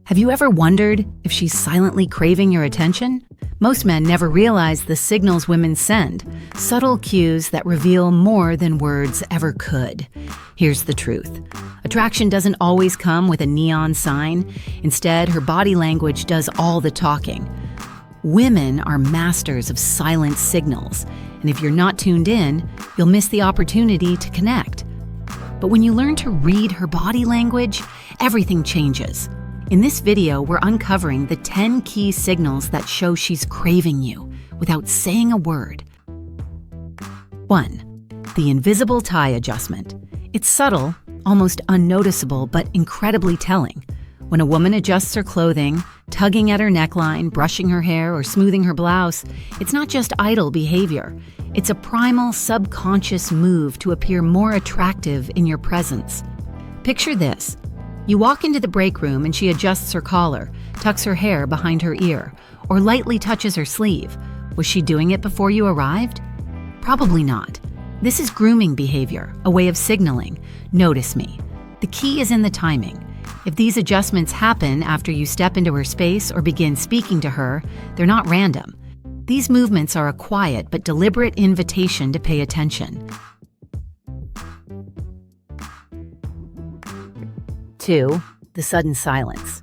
Have you ever wondered if she's silently craving your attention? Most men never realize the signals women send, subtle cues that reveal more than words ever could. Here's the truth. Attraction doesn't always come with a neon sign. Instead, her body language does all the talking. Women are masters of silent signals, and if you're not tuned in, you'll miss the opportunity to connect. But when you learn to read her body language, everything changes. In this video, we're uncovering the 10 key signals that show she's craving you without saying a word. 1. The invisible tie adjustment. It's subtle, almost unnoticeable, but incredibly telling. When a woman adjusts her clothing, tugging at her neckline, brushing her hair, or smoothing her blouse, it's not just idle behavior. It's a primal, subconscious move to appear more attractive in your presence. Picture this. You walk into the break room and she adjusts her collar, tucks her hair behind her ear, or lightly touches her sleeve. Was she doing it before you arrived? Probably not. This is grooming behavior, a way of signaling, notice me. The key is in the timing. If these adjustments happen after you step into her space or begin speaking to her, they're not random. These movements are a quiet but deliberate invitation to pay attention. 2. The sudden silence.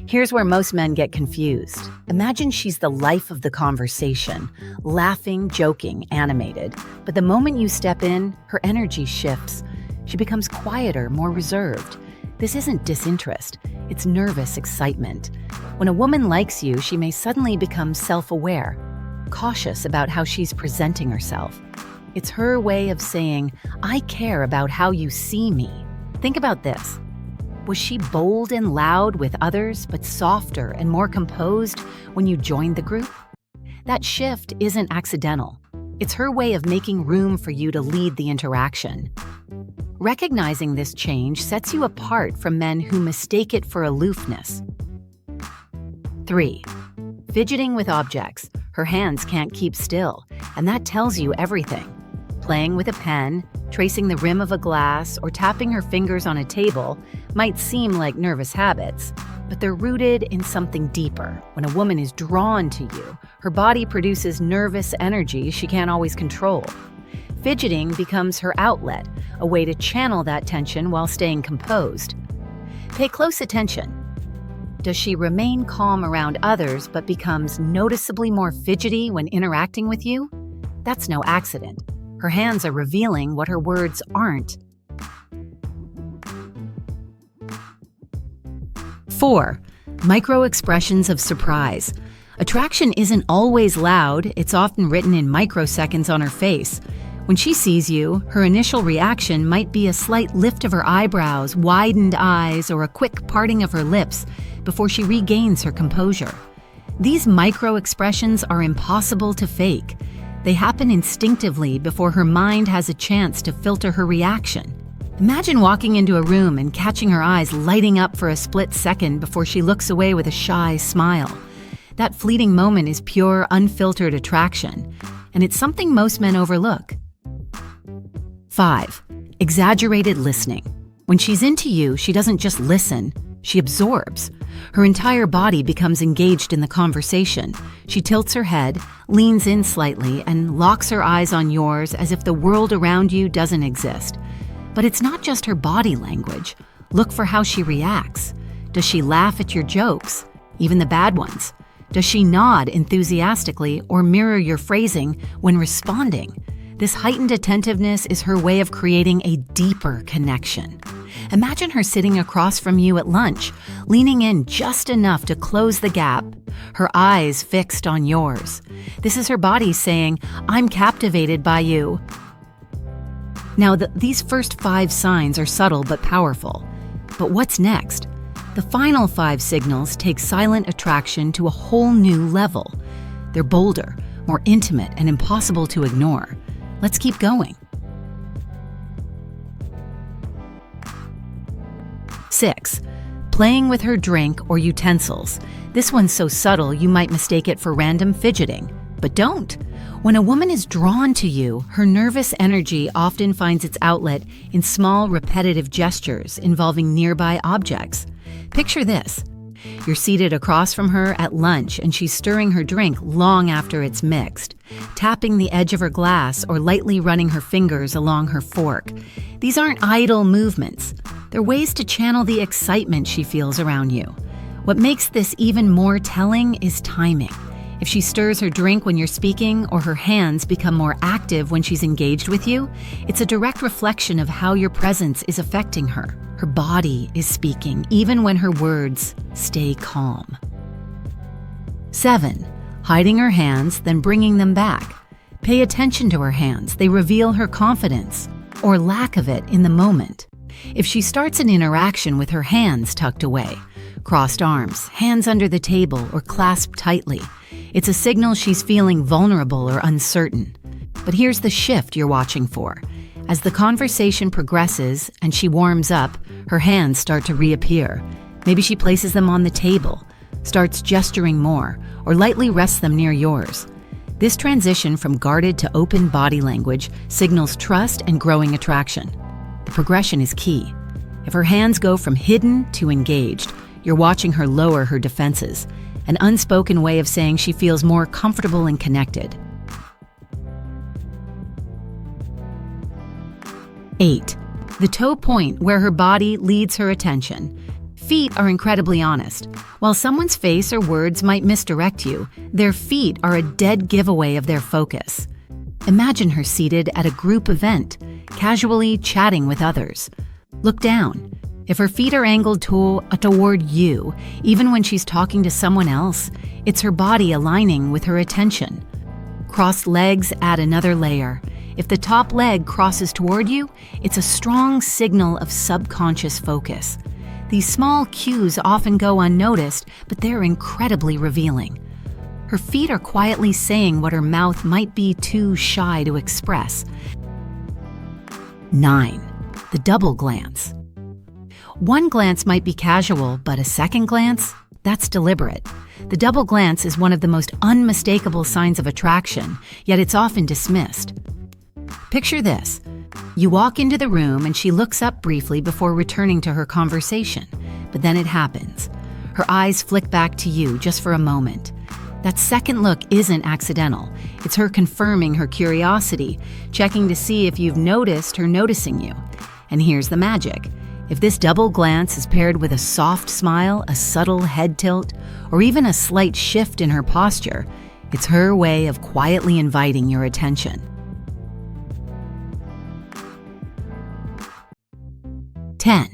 Here's where most men get confused. Imagine she's the life of the conversation, laughing, joking, animated. But the moment you step in, her energy shifts. She becomes quieter, more reserved. This isn't disinterest, it's nervous excitement. When a woman likes you, she may suddenly become self-aware, cautious about how she's presenting herself. It's her way of saying, I care about how you see me. Think about this. Was she bold and loud with others, but softer and more composed when you joined the group? That shift isn't accidental. It's her way of making room for you to lead the interaction. Recognizing this change sets you apart from men who mistake it for aloofness. 3. Fidgeting with objects. Her hands can't keep still, and that tells you everything. Playing with a pen, tracing the rim of a glass, or tapping her fingers on a table might seem like nervous habits, but they're rooted in something deeper. When a woman is drawn to you, her body produces nervous energy she can't always control. Fidgeting becomes her outlet, a way to channel that tension while staying composed. Pay close attention. Does she remain calm around others but becomes noticeably more fidgety when interacting with you? That's no accident. Her hands are revealing what her words aren't. 4. Micro-expressions of surprise. Attraction isn't always loud, it's often written in microseconds on her face. When she sees you, her initial reaction might be a slight lift of her eyebrows, widened eyes, or a quick parting of her lips before she regains her composure. These micro-expressions are impossible to fake. They happen instinctively before her mind has a chance to filter her reaction. Imagine walking into a room and catching her eyes lighting up for a split second before she looks away with a shy smile. That fleeting moment is pure, unfiltered attraction, and it's something most men overlook. 5. Exaggerated listening. When she's into you, she doesn't just listen, she absorbs. Her entire body becomes engaged in the conversation. She tilts her head, leans in slightly, and locks her eyes on yours as if the world around you doesn't exist. But it's not just her body language. Look for how she reacts. Does she laugh at your jokes, even the bad ones? Does she nod enthusiastically or mirror your phrasing when responding? This heightened attentiveness is her way of creating a deeper connection. Imagine her sitting across from you at lunch, leaning in just enough to close the gap, her eyes fixed on yours. This is her body saying, I'm captivated by you. Now, these first 5 signs are subtle but powerful. But what's next? The final 5 signals take silent attraction to a whole new level. They're bolder, more intimate, and impossible to ignore. Let's keep going. 6. Playing with her drink or utensils. This one's so subtle you might mistake it for random fidgeting. But don't. When a woman is drawn to you, her nervous energy often finds its outlet in small, repetitive gestures involving nearby objects. Picture this. You're seated across from her at lunch and she's stirring her drink long after it's mixed, tapping the edge of her glass or lightly running her fingers along her fork. These aren't idle movements. They're ways to channel the excitement she feels around you. What makes this even more telling is timing. If she stirs her drink when you're speaking or her hands become more active when she's engaged with you, it's a direct reflection of how your presence is affecting her. Her body is speaking, even when her words stay calm. 7. Hiding her hands, then bringing them back. Pay attention to her hands. They reveal her confidence, or lack of it in the moment. If she starts an interaction with her hands tucked away, crossed arms, hands under the table, or clasped tightly, it's a signal she's feeling vulnerable or uncertain. But here's the shift you're watching for. As the conversation progresses and she warms up, her hands start to reappear. Maybe she places them on the table, starts gesturing more, or lightly rests them near yours. This transition from guarded to open body language signals trust and growing attraction. The progression is key. If her hands go from hidden to engaged, you're watching her lower her defenses, an unspoken way of saying she feels more comfortable and connected. 8. The toe point where her body leads her attention. Feet are incredibly honest. While someone's face or words might misdirect you, their feet are a dead giveaway of their focus. Imagine her seated at a group event, casually chatting with others. Look down. If her feet are angled toward you, even when she's talking to someone else, it's her body aligning with her attention. Crossed legs add another layer. If the top leg crosses toward you, it's a strong signal of subconscious focus. These small cues often go unnoticed, but they're incredibly revealing. Her feet are quietly saying what her mouth might be too shy to express. 9. The double glance. One glance might be casual, but a second glance? That's deliberate. The double glance is one of the most unmistakable signs of attraction, yet it's often dismissed. Picture this. You walk into the room and she looks up briefly before returning to her conversation, but then it happens. Her eyes flick back to you just for a moment. That second look isn't accidental. It's her confirming her curiosity, checking to see if you've noticed her noticing you. And here's the magic. If this double glance is paired with a soft smile, a subtle head tilt, or even a slight shift in her posture, it's her way of quietly inviting your attention. 10.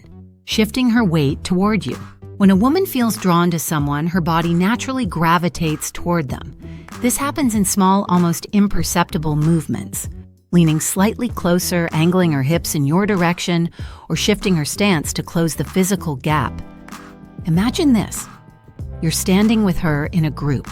Shifting her weight toward you. When a woman feels drawn to someone, her body naturally gravitates toward them. This happens in small, almost imperceptible movements. Leaning slightly closer, angling her hips in your direction, or shifting her stance to close the physical gap. Imagine this. You're standing with her in a group.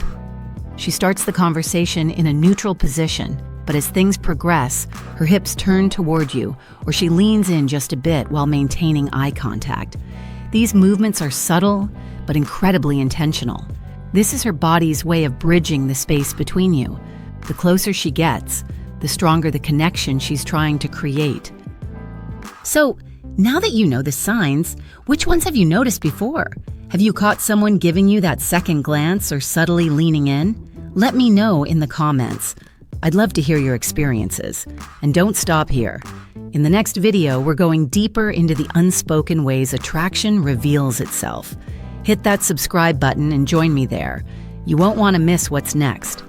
She starts the conversation in a neutral position, but as things progress, her hips turn toward you, or she leans in just a bit while maintaining eye contact. These movements are subtle, but incredibly intentional. This is her body's way of bridging the space between you. The closer she gets, the stronger the connection she's trying to create. So, now that you know the signs, which ones have you noticed before? Have you caught someone giving you that second glance or subtly leaning in? Let me know in the comments. I'd love to hear your experiences. And don't stop here. In the next video, we're going deeper into the unspoken ways attraction reveals itself. Hit that subscribe button and join me there. You won't want to miss what's next.